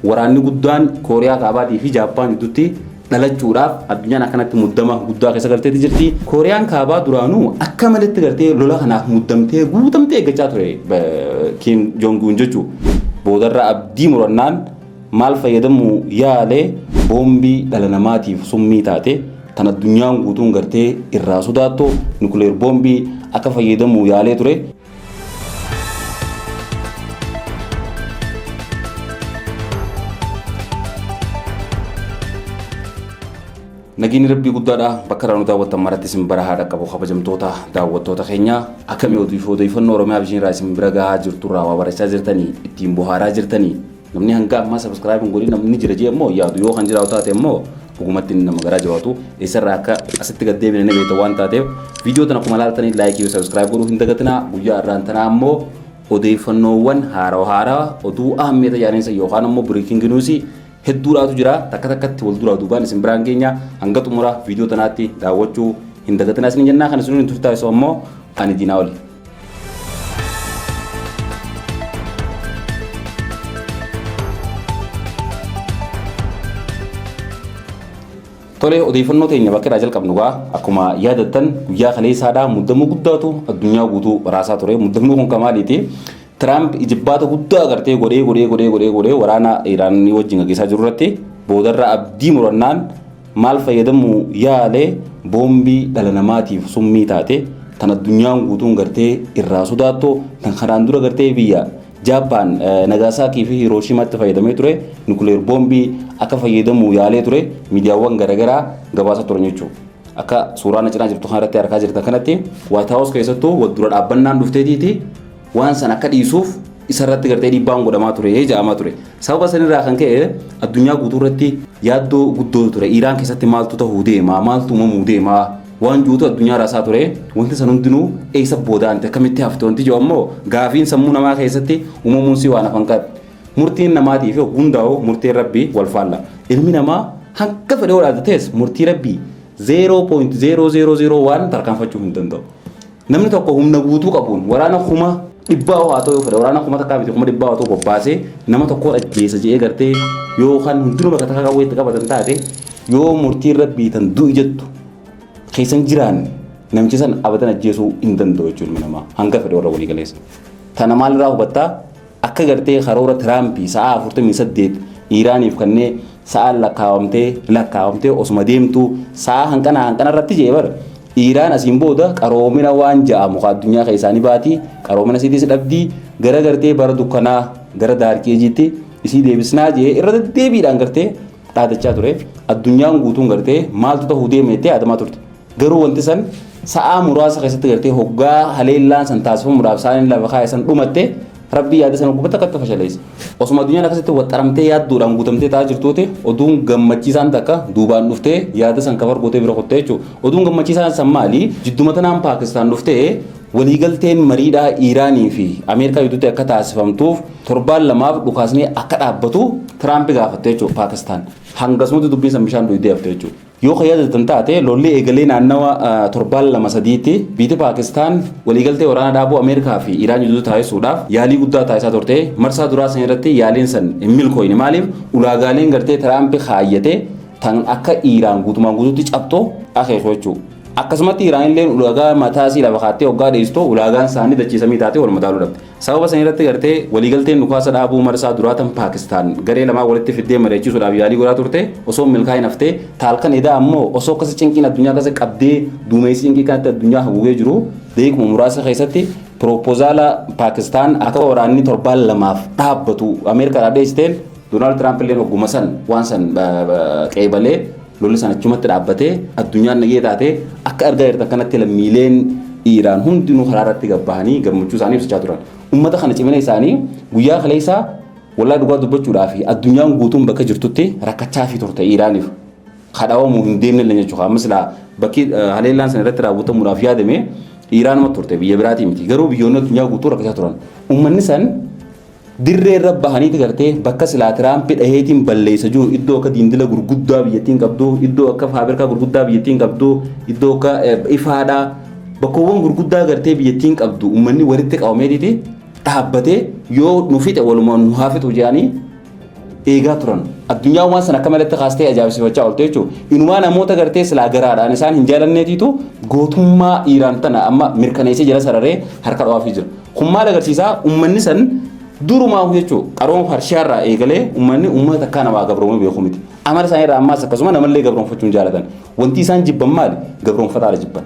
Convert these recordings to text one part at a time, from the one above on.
waraanni guddaan Kooriyaa Kaabaatii fi Jaappaan gidduutti dhalachuudhaaf addunyaan akkanatti muddama guddaa keessa galteetti jirti. Kooriyaan Kaabaa duraanuu akka malitti gartee lola kanaaf muddamtee guutamtee eeggachaa ture Kim Jong Un jechuudha. Boodarra abdii murannaan maal fayyadamuu yaalee boombii dhala namaatiif summii taate tan addunyaan guutuun gartee irraa sodaattu nukuleer boombii akka fayyadamuu yaalee ture. Nageenya rabbii guddaadha bakka raanu daawwattan maratti isin bira haadha qabu kabajamtoota daawwattoota keenya akkamii odeeffannoo Oromiyaa bishaan irraa isin bira gahaa jirtu irraa waa barachaa jirtanii ittiin bohaaraa jirtanii namni hanga ammaa subscribe hin godhin namni jira jee immoo yaadu yoo kan jiraatu taate immoo dhugumatti nama garaa jabaatu eessarraa akka asitti gad deebine ni beekta waan taateef viidiyoo tana akkuma ilaaltanii laayikii fi subscribe godhuu hin dagatinaa guyyaa irraan tanaa immoo odeeffannoowwan haaraa oduu ahammeeta yaadinsa yookaan immoo breaking news hedduudhaatu jira takka takkatti wal duraa duubaan isin biraan keenya hanga xumura viidiyoo tanaatti daawwachuu hin dagatinaa isin jennaa kan isin turtaa isoo immoo ani diinaa oli. Tole odeeffannoo teenya bakka irraa jalqabnu gaa akkuma yaadattan guyyaa kaleessaadhaa muddamuu guddaatu addunyaa guutuu raasaa ture muddamuu kun kamaaliiti. Trump ijibbaata guddaa agartee godhee waraana Iraanii wajjin gaggeessaa jiru irratti boodarra abdii murannaan maal fayyadamuu yaalee boombii dhala namaatiif summii taate tan addunyaan guutuun gartee irraa sodaattu tan kanaan dura gartee biyya Jaappaan Nagasaakii fi Hirooshimaatti fayyadamee ture nukuleer boombii akka fayyadamuu yaalee ture miidiyaawwan garaagaraa gabaasa turan jechuudha. Akka suuraan cinaa jirtu kanarratti argaa jirtan kanatti White House keessattuu wal dura dhaabbannaan dhufteetiiti waan san akka dhiisuuf isarratti gartee dhiibbaan godhamaa ture jedhamaa ture. Sababa sanirraa kan ka'e addunyaa guutuu irratti yaaddoo guddoo ture. Iraan keessatti maaltu ta'uu deema maaltu uumamuu deema waan juutu addunyaa raasaa ture. Wanti san hundinuu eessa boodaan akkamitti hafte wanti jiru ammoo gaafiin sammuu namaa keessatti uumamuun si waan hafan qabu. Murtiin namaatiif hundaa'u murtiin rabbii wal faalla. Ilmi namaa hanga fedhe walaatates murtii rabbii 0.0001 tarkaanfachuu hin danda'u. Namni tokko humna guutuu qabuun waraana kuma dhibbaa haa ta'u fedha waraana kuma takkaa miti kuma dhibbaa haa ta'u bobbaasee nama tokko ajjeesa jedhee gartee yookaan hundinuu bakka takka qabuutti qabatan taate yoo murtiin rabbii tan du'i jettu keessan jiraan namichi san abadan ajjeesuu hin danda'u jechuun namaa hanga fedhe warra walii galeessa. Tana maalirraa hubattaa akka gartee karoora Tiraampii sa'a 48 Iraaniif kanneen sa'a lakkaawamtee osuma deemtuu sa'a hanqana irratti jee bara. Iraan asiin booda qaroomina waan ja'amu addunyaa keessaanii baati qaroomina isiitis dhabdii gara gartee bara dukkanaa gara daarkeejiitti isii deebisnaa jee irra deddeebiidhaan gartee dhaadachaa ture addunyaan guutuun gartee maaltu ta'uu deemeettee yaadamaa turte garuu wanti san sa'a muraasa keessatti gartee hoggaa haleellaan san taasifamuudhaaf isaanii lafa kaa'e san dhumatte rabbii yaada sana gubbatti akkatti fashaleessa. Osuma addunyaan akkasitti waxxaramtee yaadduudhaan guutamtee taa'aa jirtuuti oduun gammachiisaan takka duubaan dhuftee yaada san kafar gootee bira qottee jechuudha. Oduun gammachiisaan san maali? Jidduma tanaan Paakistaan dhuftee waliigalteen mariidhaa Iraanii fi Ameerikaa gidduutti akka taasifamtuuf torbaan lamaaf dhukaasnee akka dhaabbatu Tiraamp gaafatte jechuudha Paakistaan. Hangasumatti dubbiin san bishaan dhuydee hafte jechuudha. Yoo yaadatan taate lolli eegalee naannawa torbaan lama sadiitti biyyi Paakistaan waliigaltee waraana dhaabuu Ameerikaa fi Iraan gidduutti taasisuudhaaf yaalii guddaa taasisaa turte. Marsaa duraa san irratti yaaliin san hin milkooyne maaliif ulaagaaleen gartee Tiraamp kaayyate tan akka Iraan guutumaan guutuutti cabxoo akeeku jechuudha. Akkasumatti Iraan illee ulaagaa mataa isii lafa kaattee hoggaa dheessitoo ulaagaan isaanii dachiisamii taate wal madaaluu dhabde. Sababa san irratti gartee waliigalteen dhukaasa dhaabuu marsaa duraa tan Paakistaan garee lamaa walitti fiddee mari'achiisuudhaaf yaalii godhaa turte osoo milkaa'in haftee taalkan edaa ammoo osoo akkasi cinqiin addunyaa akkasi qabdee duumessi cinqii kanatti addunyaa haguugee jiru deekuma muraasa keessatti piroopozaala Paakistaan akka waraanni torbaan lamaaf dhaabbatu Ameerikaadhaa dheessiteen Doonaald Tiraamp illee hogguma san waan san qeebalee lolli sana achumatti dhaabbatee addunyaan nagee taate akka argaa jirtan kanatti lammiileen Iraan hundinuu karaa irratti gabbahanii gammachuu isaanii ibsachaa turan. Uummata kana cimina isaanii guyyaa kaleessaa wallaa dhugaa dubbachuudhaa fi addunyaan guutuun bakka jirtutti rakkachaa fi turte Iraaniif kadhaawamuu hin deemne jechuudha. Ammas bakki haleellaan sana irratti raawwatamuudhaaf yaadame Iraanuma turte biyya biraatii miti garuu biyyoonni addunyaa guutuu rakkachaa turan. Uummanni san dirree irra bahaniiti gartee bakka silaa Tiraamp dhaheetiin balleessa jiru iddoo akka diindila gurguddaa biyyattiin qabdu iddoo akka faabrikaa gurguddaa biyyattiin qabdu iddoo akka ifaadhaa bakkoowwan gurguddaa gartee biyyattiin qabdu uummanni walitti qabameetiiti dhaabbatee yoo nu fixe walumaan nu haa fixu jedhanii eegaa turan. Addunyaan waan sana akka malatti kaastee ajaa'ibsiifachaa oolte jechuudha. Inumaa namoota gartee silaa garaadhaan isaan hin jaalanneetiitu gootummaa Iiraan tana amma mirkaneessee jala sararee harka dhawaafii jira. Kun maal agarsiisaa uummanni san durumaa jechuudha qarooma farshaarraa eegalee uummanni uummata takkaa namaa gabroomuu beeku miti. Amala isaanii irraa ammaas akkasuma namallee gabroonfachuun jaalatan. Wanti isaan jibban maali? Gabroonfataadha jibban.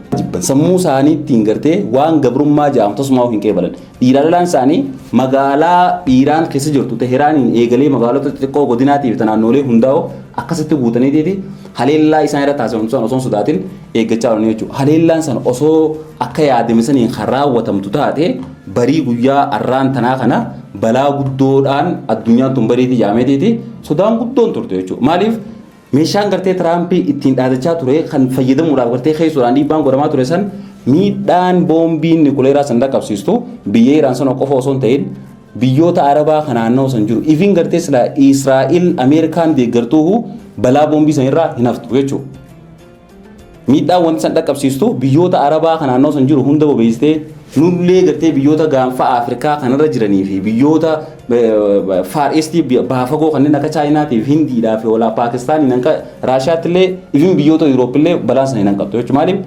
Sammuu isaaniittiin gartee waan gabrummaa jedhamu tasumaa hin qeebalan. Dhiiralaan isaanii magaalaa Iiraan keessa jirtu Teheraaniin eegalee magaalota xixiqqoo godinaatiif naannolee hundaa'u akkasitti guutaniiti haleellaa isaan irra taasifamu osoo sodaatin eeggachaa oolan jechuudha. Haleellaan sana osoo akka yaadame saniin kan raawwatamtu taate barii guyyaa arraan tanaa kana balaa guddoodhaan addunyaan tun bariitii jaameetiiti sodaan guddoon turte jechuudha. Maaliif meeshaan gartee Tiraampii ittiin dhaadachaa ture kan fayyadamuudhaaf gartee keessuudhaan dhiibbaan godhamaa ture san miidhaan boombiin nikuleeraa san dhaqqabsiistu biyya Iiraan sana qofa osoo hin ta'in biyyoota Arabaa kan naannoo san jiru ifiin gartee sila Israa'il Ameerikaan deeggartuu balaa boombii san irraa hin haftu jechuudha. Miidhaan wanti san dhaqqabsiistu biyyoota Arabaa kan naannoo san jiru hunda bobeessitee nullee gartee biyyoota gaanfa Afrikaa kanarra jiranii fi biyyoota Far East baafagoo kanneen akka Chaayinaatii fi Hindiidhaa fi walaa Paakistaanii akka Raashiyaattillee ifin biyyoota Yurooppillee balaan sana hin qabdu jechuudha. Maaliif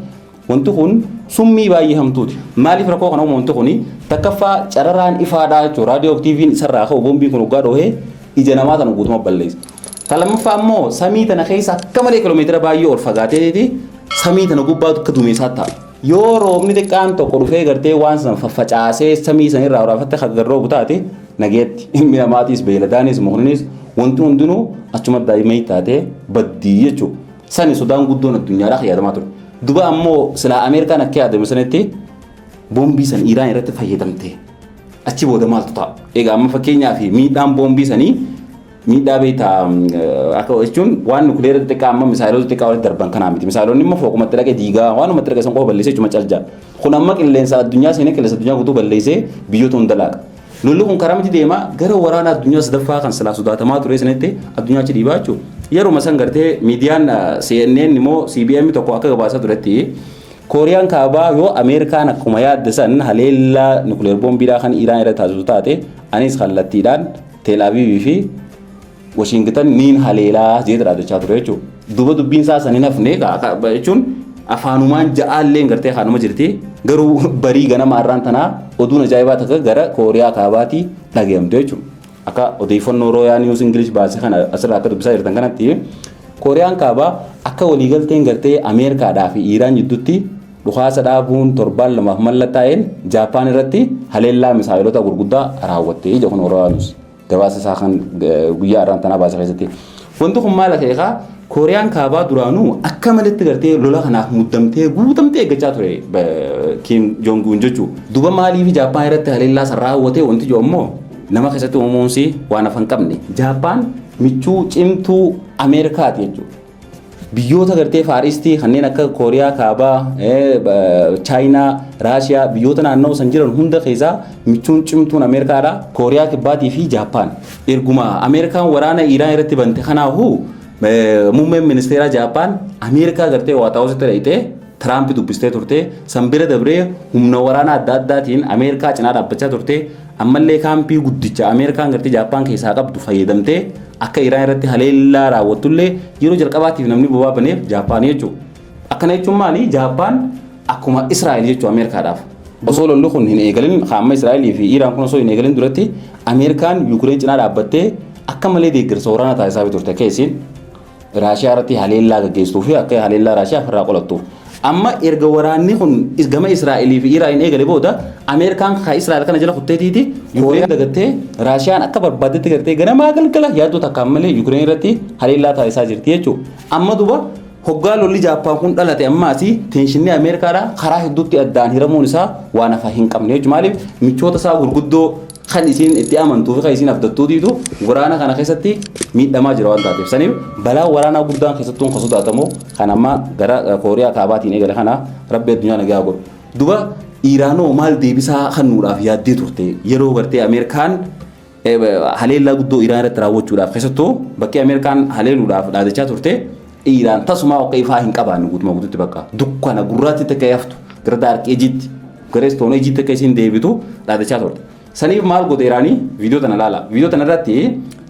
wanti kun summii baay'ee hamtuuti. Maaliif rakkoo kana uumu wanti kuni takkaffaa cararaan ifaadhaa jechuudha. Raadiyoo aktiiviin isarraa ka'u boombiin kun waggaa dhoohee ija namaa tana guutuma balleessa. Lammaffaa immoo samii tana keessa akka malee kiiloomeetira baay'ee ol fagaateeti samii tana gubbaatu akka duumessaa ta'a. Yoo roobni xiqqaan tokko dhufee gartee waan sana faffacaasee samii sanirraa waraafatte garroobu taate nageetti ilmi namaatiis beeladaanis muhninis wanti hundinuu achuma daa'imman taatee baddii jechuudha. Sani sodaan guddoon addunyaadhaa yaadamaa ture. Duba ammoo silaa Ameerikaan akka yaadame sanitti boombii san Iiraan irratti fayyadamte. Achi booda maaltu ta'a? Egaa amma fakkeenyaaf miidhaan boombii sanii miidhaa beektaa akka jechuun waan nukuleera xixiqqaa amma misaayilota xixiqqaa walitti darban kanaa miti. Misaayilonni immoo fooqumatti dhaqee diigaa waanumatti dhaqee san qofa balleessee jechuudha calja. Kun amma qilleensa addunyaa seenee qilleensa addunyaa guutuu balleessee biyyoota hunda laaqa. Lolli kun karaa miti deema gara waraana addunyaa sadaffaa kan silaa sodaatamaa ture sanitti addunyaa achi dhiibaa jechuudha. Yeroo san gartee miidiyaan CNN immoo CBN tokko akka gabaasaa turetti Kooriyaan kaabaa yoo Ameerikaan akkuma yaadde san haleellaa nukuleer boombiidhaa kan Iiraan irra taasisu taate anis kallattiidhaan Teel Aviivii fi Washington niin haleelaa jedha dhaadachaa ture jechuudha. Duba dubbiin isaa saniin hafne jechuun afaanumaan ja'aallee gartee haanuma jirti garuu barii ganama arraan tanaa oduun ajaa'ibaa takka gara Kooriyaa kaabaatii dhaga'amte jechuudha. Akka odeeffannoo Royal News English baasee kana asirraa akka dubbisaa jirtan kanatti Kooriyaan kaabaa akka waliigalteen gartee Ameerikaadhaa fi Iiraan jidduutti dhukaasa dhaabuun torbaan lamaaf mallattaa'een Jaapaan irratti haleellaa misaayilota gurguddaa raawwattee ija kun Royal News gabaasa isaa kan guyyaa arraan tanaa baasee keessatti. Wanti kun maal ta'eeqa Kooriyaan kaabaa duraanuu akka malatti gartee lola kanaaf muddamtee guutamtee eeggachaa ture Kim Jong Un jechuudha. Duba maaliif Jaapaan irratti haleellaa san raawwatee wanti jiru immoo nama keessatti uumuunsi waan afan qabne. Jaapaan michuu cimtuu Ameerikaati jechuudha. Biyyoota gartee Faaristii kanneen akka Kooriyaa kaabaa, Chaayinaa, Raashiyaa biyyoota naannoo san jiran hunda keessaa michuun cimtuun Ameerikaadha. Kooriyaa kibbaatii fi Jaapaan. Erguma Ameerikaan waraana Iiraan irratti bante kanaafuu muummeen ministeeraa Jaapaan Ameerikaa gartee Waayit Haawusitti dhaqxee Tiraamp dubbistee turte san bira dabree humna waraana adda addaatiin Ameerikaa cinaa dhaabbachaa turte ammallee kaampii guddicha Ameerikaan gartee Jaapaan keessaa qabdu fayyadamtee akka Iiraan irratti haleellaa raawwattullee yeroo jalqabaatiif namni bobaafaneef Jaapaan jechuudha. Akkana jechuun maali? Jaapaan akkuma Israa'el jechuudha Ameerikaadhaaf. Osoo lolli kun hin eegalin hamma Israa'elii fi Iiraan kun osoo hin eegalin duratti Ameerikaan Yuukireen cinaa dhaabbattee akka malee deeggarsa waraana taasisaa turte keessin Raashiyaa irratti haleellaa gaggeessuu fi akka haleellaa Raashiyaa ofirraa qolattuuf. Amma erga waraanni kun gama Israa'elii fi Iiraan eegale booda Ameerikaan kan Israa'el kana jala kutteetiiti Yuukireen dagattee Raashiyaan akka barbaadetti gartee ganamaa galgala yaaddoo takkaan malee Yuukireen irratti haleellaa taasisaa jirti jechuudha. Amma duba hoggaa lolli Jaappaan kun dhalate ammaasi teenshinni Ameerikaadhaa karaa hedduutti addaan hiramuun isaa waan hafa hin qabne jechuudha. Maaliif michoota isaa gurguddoo kan isiin itti amantuu fi kan isiin abdattuutiitu waraana kana keessatti miidhamaa jira waan taateef saniif balaa waraanaa guddaan keessattuu kan sodaatamu kan amma gara Kooriyaa kaabaatiin eegale kana rabbi addunyaa nagaa godhu. Duba Iiraanoo maal deebisaa kennuudhaaf yaaddee turte yeroo gartee Ameerikaan haleellaa guddoo Iiraan irratti raawwachuudhaaf keessattuu bakki Ameerikaan haleeluudhaaf dhaadachaa turte Iiraan tasuma akka ifaa hin qabaanne guutumaa guututti bakka dukkana gurraatti takka yaftu gara daarqee jitti gara istoonee jitti akka isiin deebitu dhaadachaa turte. Saniif maal godhe Iraanii viidiyoo tana laala. Viidiyoo tana irratti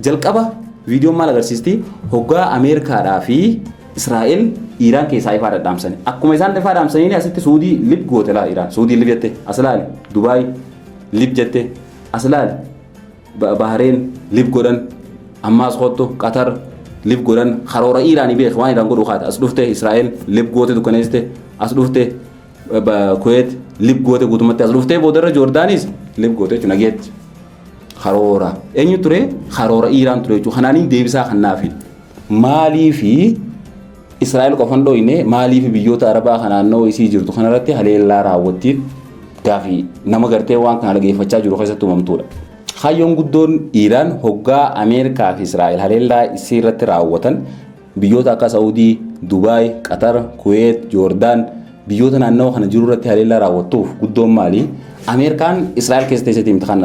jalqaba Viidiyoon maal agarsiisti? Hoggaa Ameerikaadhaa fi Israa'el Iraan keessaa ifaa dhadhaamsani. Akkuma isaan ifaa dhadhaamsanii asitti Suudii lib goote laa Iraan. Suudii lib jette as ilaali. Dubaay lib jette as ilaali. Bahareen lib godhan ammaas qottu Qatar lib godhan karoora Iraanii beek waan Iraan godhu haata as dhufte Israa'el lib goote dukkaneessite as dhufte Kuwait lib goote guutumatti as dhufte boodarra Joordaanis lib goote jechuudha nageetti. Karoora eenyu ture? Karoora Iraan ture jechuudha. Kanaaniin deebisaa kan naafi maalii fi Israa'el qofan dhooyne maalii fi biyyoota Arabaa kan naannoo isii jirtu kanarratti haleellaa raawwattiif gaafii nama gartee waan kana dhageeffachaa jiru keessatti uumamtuudha. Hayyoon guddoon Iraan hoggaa Ameerikaa fi Israa'el haleellaa isii irratti raawwatan biyyoota akka Saudii, Dubaay, Qatar, Kuwait, Joordaan biyyoota naannoo kana jiru irratti haleellaa raawwattuuf guddoon maali? Ameerikaan Israa'el keessa teesseetti imtixaan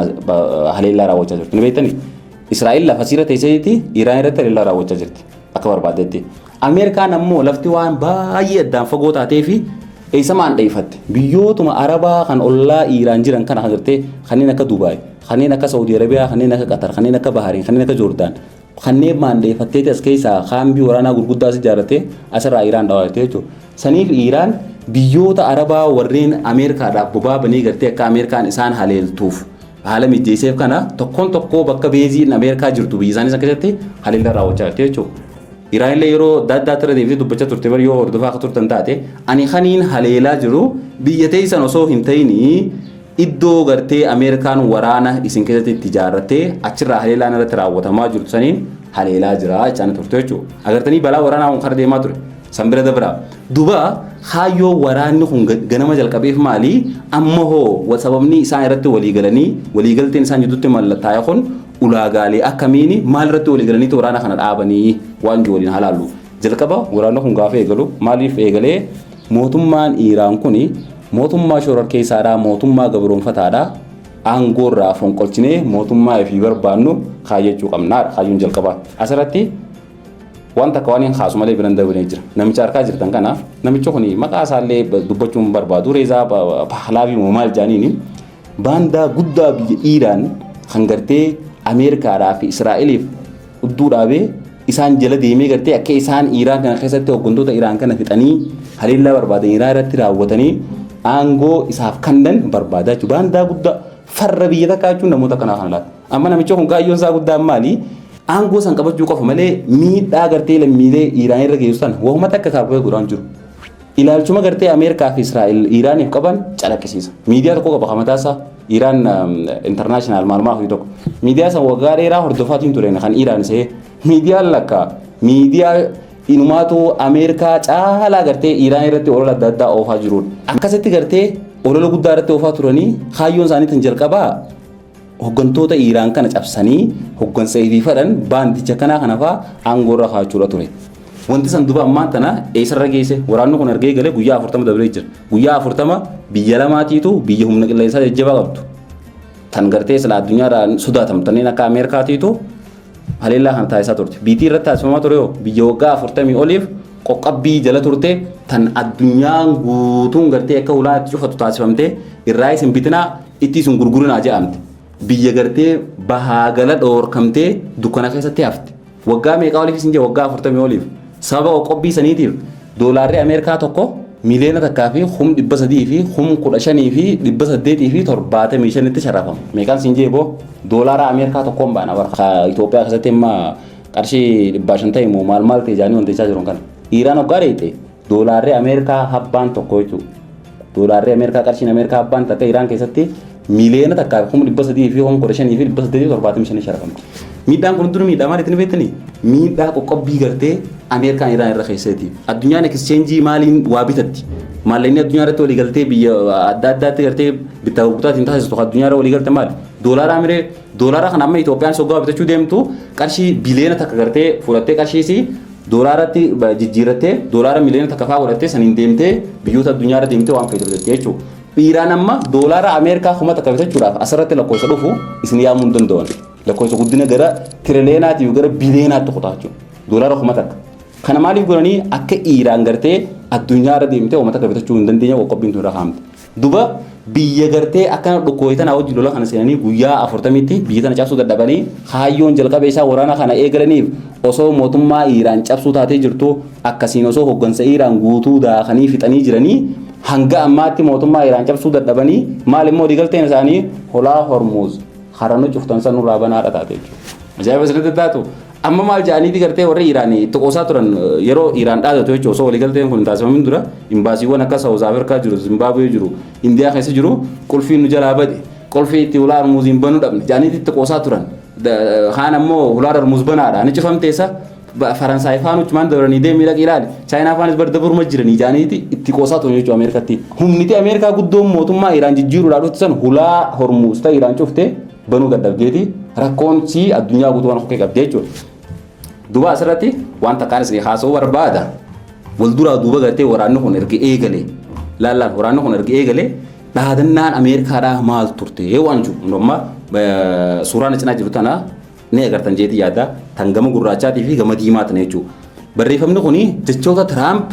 haleellaa raawwachaa jirti. Ni beektanii? Israa'el lafa siira teesseetti Iraan irratti haleellaa raawwachaa jirti akka barbaadetti. Ameerikaan ammoo lafti waan baay'ee addaan fagoo taatee fi eessamaan dheeffatte biyyootuma Arabaa kan ollaa Iraan jiran kana agartee kanneen akka Dubaay, kanneen akka Saudi Arabiyaa, kanneen akka Qatar, kanneen akka Bahariin, kanneen akka Joordaan kanneen maandeeffattee as keessaa kaambii waraanaa gurguddaas ijaarrattee asirraa Iraan dhawaatee jechuudha. Saniif Iraan biyyoota Arabaa warreen Ameerikaadhaaf bobaabanii gartee akka Ameerikaan isaan haleeltuuf haala mijeesseef kana tokkoon tokkoo bakka beeziin Ameerikaa jirtu biyya isaanii keessatti haleellaa raawwachaa jirti jechuudha. Iraan illee yeroo daddaa ture deebi'ee dubbachaa turte bari yoo hordofaa akka turtan taate ani kaniin haleelaa jiru biyya teessan osoo hin ta'inii iddoo gartee Ameerikaan waraana isin keessatti itti ijaarrattee achirraa haleelaan irratti raawwatamaa jirtu saniin haleelaa jira jechaan turte jechuudha. Agartanii balaa waraanaa kun kara deemaa ture. Sanbira dabraa. Duba hayyoo waraanni kun ganama jalqabeef maali? Amma hoo sababni isaan irratti waliigalteen isaan jidduutti mallattaa'e kun ulaagaalee akkamiini maal irratti waliigalanii waraana kana dhaabanii waan waliin halaallu. Jalqaba waraanni kun gaafa eegalu maaliif eegalee mootummaan Iraan kuni mootummaa shororkeessaadhaa mootummaa gabroonfataadhaa aangoorraa fonqolchinee mootummaa ifii barbaannu kaayyachuu qabnaadha hayyuun jalqabaa. Asirratti wanta kawaaniin haasumalee biran dabalee jira. Namicha harkaa jirtan kana namichi kuni maqaa isaallee dubbachuun barbaadu Reezaa Pahlaavii maal jaaniini baandaa guddaa biyya Iraan kan gartee Ameerikaadhaa fi Israa'eliif udduu dhaabee isaan jala deemee gartee akka isaan Iraan kana keessatti hooggantoota Iraan kana fixanii haleellaa barbaadan Iraan irratti raawwatanii aangoo isaaf kannan barbaadaa jechuudha. Baandaa guddaa farra biyya takkaa jechuun namoota kanaa kana laata. Amma namichi kun kaayyoon isaa guddaan maali? Aangoo san qabachuu qofa malee miidhaa gartee lammiilee Iraan irra geessu sana wahuma takka kaabee godhaan jiru. Ilaalchuma gartee Ameerikaa fi Israa'el Iraaniif qaban calaqqisiisa. Miidiyaa tokko qaba qamataasaa Iraan international maalmaa fi tokko. Miidiyaa san waggaa dheeraa hordofaatiin ture kan Iraan see miidiyaan lakka miidiyaa inumaatu Ameerikaa caalaa gartee Iraan irratti olola adda addaa oofaa jirudha. Akkasitti gartee olola guddaa irratti oofaa turanii kaayyoon isaaniitiin jalqabaa hooggantoota Iraan kana cabsanii hooggansa ifii fadhan baandicha kanaa kanafaa aangoorra kaachuudha ture. Wanti san duba ammaan tana eessarra geesse waraanni kun argee galee guyyaa 40 dabalee jira. Guyyaa 40 biyya lamaatiitu biyya humna qilleensaa jajjabaa qabdu. Tan gartee sila addunyaadhaan sodaatamtaniin akka Ameerikaatiitu haleellaa kana taasisaa turte. Biitii irratti taasifamaa ture yoo biyya waggaa 40 oliif qoqqabbii jala turte tan addunyaan guutuun gartee akka ulaatti cufatu taasifamte irraa isin bitinaa itti isin gurgurinaa jedhamte. Biyya gartee bahaa gala dhoorkamtee dukkana keessatti hafte. Waggaa meeqaa oliif isin jee waggaa 40 oliif. Sababa qoqqabbii saniitiif doolaarri Ameerikaa tokko miliyoona takkaa fi 300 fi 15 fi 800 fi 75 tti sharafama. Meeqaan isin jee boo doolaara Ameerikaa tokkoon baana bara Itoophiyaa keessatti imma qarshii 500 immoo maal ta'e jaanii wanti isaa jiru kana. Iraan waggaa reete doolaarri Ameerikaa habbaan tokko jechuudha. Doolaarri Ameerikaa qarshiin Ameerikaa habbaan takka Iraan keessatti miliyoona takkaa fi 300 fi 15 fi 875 sharafamti. Miidhaan kun dura miidhaa maaliitiin beektanii? Miidhaa qoqqabbii gartee Ameerikaan Iraan irra keessatti. Addunyaan exchange maaliin waa bitatti. Maallaqni addunyaa irratti walii galtee biyya adda addaatti gartee bittaa gurgurtaatiin taasistu addunyaa irra walii galte maali? Doolaara kan amma Itoophiyaan soggaa bitachuu deemtu qarshii biliyoona takka gartee fudhattee qarshiisi doolaaratti jijjiirattee doolaara miliyoona takka fa'aa godhattee saniin deemtee biyyoota addunyaa irra deemtee waan fayyadamte jechuudha. Iraan amma doolaara Ameerikaa kuma takka bitachuudhaaf asirratti lakkoofsa dhufu isin yaamuu hin danda'an. Lakkoofsa guddina gara tiriliyoonaatii gara biliyoonaatti qotaa jechuudha. Doolaara kuma takka. Kana maaliif godhanii akka Iraan gartee addunyaa irra deemtee uummata akka bitachuu hin dandeenye qoqqobbiin tun irra kaa'amte. duba biyya gartee akkana dhukkooytan hawwaji lola kana seenanii guyyaa 40tti biyya tana cabsuu dadhabanii kaayyoon jalqaba isaa waraana kana eegalaniif osoo mootummaa Iiraan cabsuu taatee jirtu akkasiin osoo hoggansa Iiraan guutuu daakanii fixanii jiranii hanga ammaatti mootummaa Iiraan cabsuu dadhabanii maal immoo digalteen isaanii holaa Hormuz harano cuftan san nurraa banaadha taatee jechuudha. Ajaa'iba sirriitti taatu amma maal jedhaniiti gartee warri Iiraan itti qoosaa turan yeroo Iiraan dhaadatu jechuudha osoo waliigalteen kun taasifamin dura imbaasiiwwan akka Saawuz Afrikaa jiru Zimbaabuwee jiru Indiyaa keessa jiru qulfiin nu jalaa bade qulfii itti ulaa Hormuziin banuu dhabne jedhaniiti itti qoosaa turan kaan ammoo ulaa Hormuz banaadha ni cufamteessa Faransaay faanu cumaan dabaranii deemee dhaqi ilaali Chaayinaa faanis barda burma jiranii jedhaniiti itti qoosaa turan jechuudha Ameerikaatti humniti Ameerikaa guddoon mootummaa Iiraan jijjiiruudhaa dhufti san hulaa Hormuz ta'e Iiraan cuftee banuu dadhabdeeti rakkoon si addunyaa guutuu waan hokkee qabdee jechuudha. Duba asirratti wanta kaan isin haasa'uu barbaada wal duraa duuba gartee waraanni kun erga eegalee laallaan waraanni kun erga eegalee dhaadannaan Ameerikaadhaa maal turte waan jiru amma suuraan cinaa jiru tana ni agartan jeetii yaada tan gama gurraachaatii fi gama diimaa tana jechuudha. Barreeffamni kuni jechoota Tiraamp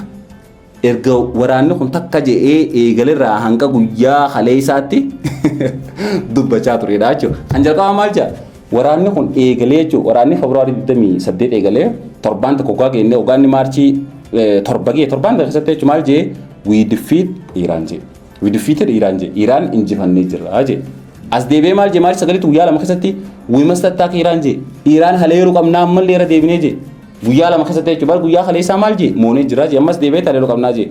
erga waraanni kun takka je'ee eegalerraa hanga guyyaa kaleessaatti dubbachaa turedha jechuudha. Kan jalqabaa maal jedha waraanni kun eegalee jechuudha waraanni Febraarii 28 eegalee torbaan tokko gaa kennee waggaanni maarchii torbaan keessatti jechuudha maal jedhee we defeat Iran jedhe we defeated Iran jedhe Iran injifannee jirra jedhe as deebi'ee maal jedhe maarchii 9 guyyaa lama keessatti we must attack Iran jedhe Iran haleeruu qabnaa ammallee irra deebinee jedhe guyyaa lama keessatti jechuudha guyyaa kaleessaa maal jedhe moonee jira jedhe ammas deebi'ee haleeruu qabnaa jedhe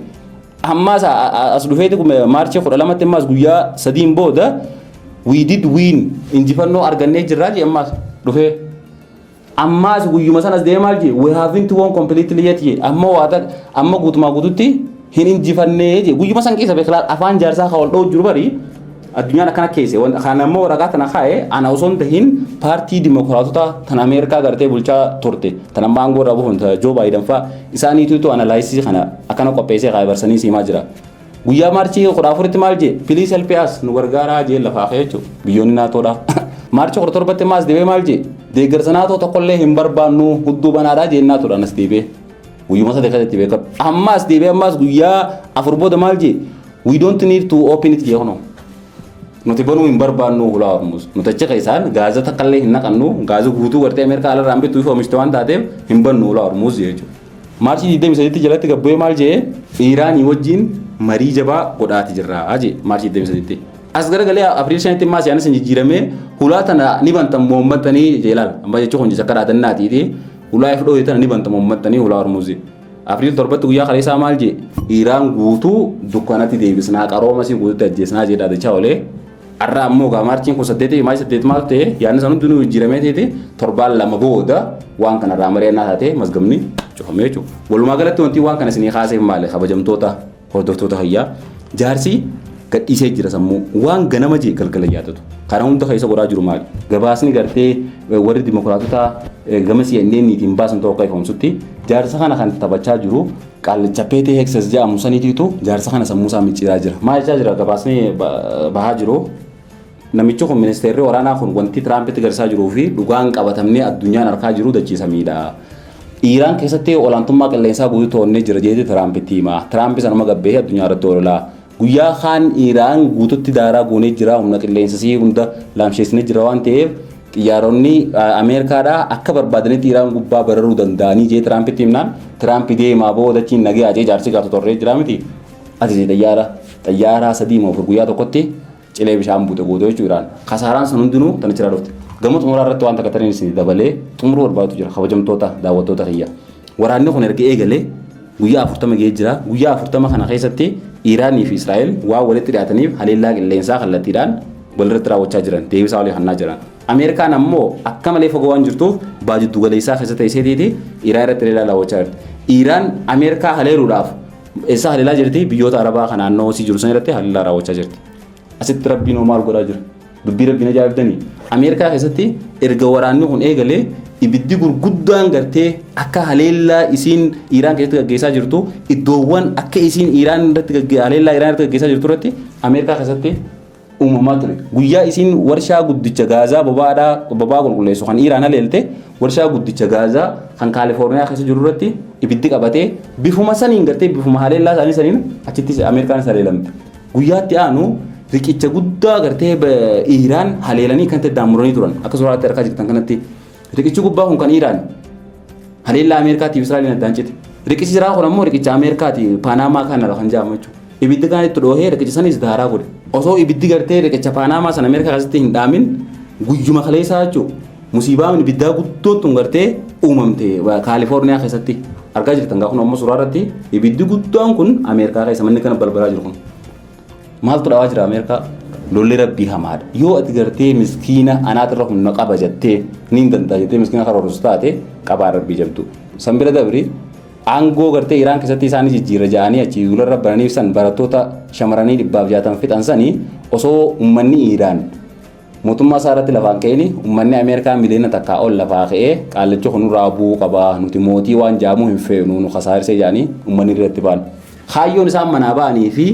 ammas as dhufeeti maarchii 12tti ammas guyyaa 3 booda we did win injifannoo argannee jirra jedhe ammas dhufee ammas guyyuma sanas deemaa maal jedhe we haven't won completely yet jedhe amma guutumaa guututti hin injifannee jedhe guyyuma san keessa beeklaa afaan jaarsaa ka wal dhoo jiru bari addunyaan akkana keesse kan ammoo waraqaa tana kaa'e ana osoo hin tahin paartii dimokiraatota tan Ameerikaa gartee bulchaa turte tan amma aangoo irraa bu'uun Joo Baayiden fa'a isaaniitu analaayisii kana akkana qopheessee kaa'e barsanii siimaa jira. Guyyaa maarchii 14tti maal jedhe please help us nu gargaaraa jedhe lafaa ka'e jechuudha biyyoonni naatoodha. Maarchii 17tti maas deebee maal jedhe deeggarsa naatoo tokkollee hin barbaannu hudduu banaadhaa jedhe naatoodha anas deebee guyyuma sadii keessatti beekamu. Ammas deebee ammas guyyaa 4 booda maal jedhe we don't need to open it jedhe kunoo. Nuti banuu hin barbaannu hulaa Hormuz nuti achi keessaan gaaza takkaallee hin naqannu gaaza guutuu gartee Ameerikaa alarraan bittuu fi oomishte waan taateef hin bannu hulaa Hormuz jechuudha. Maarchii 23tti jalatti gabbu'ee maal jedhee Iiraanii wajjin marii jabaa godhaati jirra jedhe maarchii 23tti. As garagalee Apriil 5tti maas yaanis jijjiiramee hulaa tana ni bantan moommattanii jeelaal amma jechuun kun akka dhaadannaatiiti hulaa ifdhoo tana ni bantan moommattanii hulaa Hormuz. Apriil 7tti guyyaa kaleessaa maal jedhe Iiraan guutuu dukkanatti deebisnaa qarooma si guututti ajjeesnaa jedha dachaa olee. Arra ammoo gaa maarchiin kun 8 maal 8 maal ta'e yaadni sanuu dunuu jijjiiramee ta'e torbaan lama booda waan kana irraa mari'annaa taate masgamni cufamee jechuudha. Walumaa galatti wanti waan kana isinii kaasee maali kabajamtoota hordoftoota hayyaa jaarsi gadhiisee jira sammuu waan ganama jee galgala yaadatu. Kana hunda keessa godhaa jiru maali? Gabaasni gartee warri dimokiraatota gama CNNiitiin baasan ta'uu akka ifamsutti jaarsa kana kan taphachaa jiru qaalicha PT Hexes jedhamu saniitiitu jaarsa kana sammuu isaa micciiraa jira. Maal jechaa jira gabaasni bahaa jiru? Namichi kun ministeerri waraanaa kun wanti Tiraampitti garsaa jiruu fi dhugaan qabatamnee addunyaan harkaa jiru dachiisamidha. Iiraan keessatti olaantummaa qilleensaa guutuu to'annee jira jeeti Tiraampitti hima. Tiraampi sanuma gabbee addunyaa irratti oolaa. Guyyaa kaan Iiraan guututti daaraa goonee jira humna qilleensasii hunda laamsheessinee jira waan ta'eef xiyyaaronni Ameerikaadhaa akka barbaadanitti Iiraan gubbaa bararuu danda'anii jee Tiraampitti himnaan Tiraampi deemaa boodachiin nagee ajee jaarsi gaatu torree jira miti. Ati xayyaaraa 3 moo 4 guyyaa tokkotti cilee bishaan buute guutuu jechuudha. Kasaaraan sun hundinuu tan jira dhufte. Gama xumuraa irratti waan takkatanii isin dabalee xumuruu barbaadu jira kabajamtoota daawwattoota kiyya. Waraanni kun erga eegalee guyyaa 40 ga'ee jira. Guyyaa 40 kana keessatti Iiraanii fi Israa'el waan walitti dhiyaataniif haleellaa qilleensaa kallattiidhaan walirratti raawwachaa jiran deebisaa walii hannaa jiran. Ameerikaan ammoo akka malee fagoo waan jirtuuf baajiddu galeessaa keessa ta'eetii Iiraan irratti haleellaa raawwachaa jirti. Iiraan Ameerikaa haleeluudhaaf eessa haleellaa jirti biyyoota Arabaa kan naannoo si jiru san irratti haleellaa raawwachaa jirti. Asitti rabbiin maal godhaa jira? Dubbii rabbiin ajaa'ibdanii. Ameerikaa keessatti erga waraanni kun eegalee ibiddi gurguddaan gartee akka haleellaa isiin Iiraan keessatti gaggeessaa jirtu iddoowwan akka isiin Iiraan irratti haleellaa Iiraan irratti gaggeessaa jirtu irratti Ameerikaa keessatti uumamaa ture. Guyyaa isiin warshaa guddicha gaazaa boba'aa qulqulleessu kan Iiraan haleelte warshaa guddicha gaazaa kan Kaalifoorniyaa keessa jiru irratti ibiddi qabatee bifuma saniin gartee bifuma haleellaa isaanii saniin achitti Ameerikaan haleelamte. guyyaatti aanu riqicha guddaa gartee Iiraan haleelanii kan ta'e daamuranii turan akka suuraatti argaa jirtan kanatti riqichi gubbaa kun kan Iiraan haleellaa Ameerikaatiif Israa'eliin addaan cite riqichi jiraa kun ammoo riqicha Ameerikaati Paanamaa kanarra kan jedhamu jechuudha ibiddi kan itti dhoohee riqicha sanis daaraa godhe osoo ibiddi gartee riqicha Paanamaa sana Ameerikaa keessatti hin dhaamin guyyuma kaleessaa jechuudha musiibaan ibiddaa guddootu gartee uumamte Kaalifoorniyaa keessatti argaa jirtan gaa kun ammoo suuraa irratti ibiddi guddaan kun Ameerikaa keessa manni kana balbalaa jiru kun maaltu dhawaa jira Ameerikaa lolli rabbii hamaadha yoo ati gartee miskiina anaatirra humna qaba jettee ni danda'a jettee miskiina karoorsu taate qabaa rabbii jabdu san bira dabri aangoo gartee Iraan keessatti isaanis jijjiirra ja'anii achi duularra bananiif san barattoota shamarranii 160 fixan sanii osoo ummanni Iraan mootummaa isaa irratti lafaan ka'ini ummanni Ameerikaa miliyoona takkaa ol lafaa ka'ee qaallicha kun raabuu qabaa nuti mootii waan jaamuu hin feenu nu kasaarisee jedhanii ummanni irratti ba'an kaayyoon isaan manaa ba'anii fi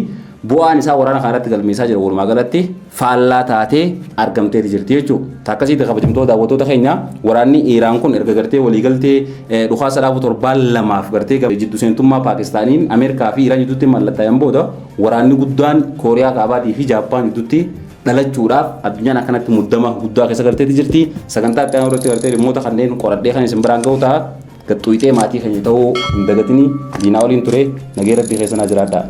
bu'aan isaa waraana kanarratti galmeessaa jira walumaa galatti faallaa taatee argamteeti jirti jechuudha. Takkasitti kabajamtoota daawwattoota keenya waraanni Iiraan kun erga gartee waliigaltee dhukaasa dhaabu torbaan lamaaf gartee jiddu seentummaa Paakistaaniin Ameerikaa fi Iiraan jidduutti mallattaa'an booda waraanni guddaan Kooriyaa Kaabaatii fi Jaappaan jidduutti dhalachuudhaaf addunyaan akkanatti muddama guddaa keessa galteeti jirti. Sagantaa itti aanu irratti gartee dhimmoota kanneen qoradhee kan isin biraan ga'u ta'a. Gaxxuutee maatii keenya ta'uu hin dagatini diinaa waliin ture nagee rabbii keessanaa jiraadhaa.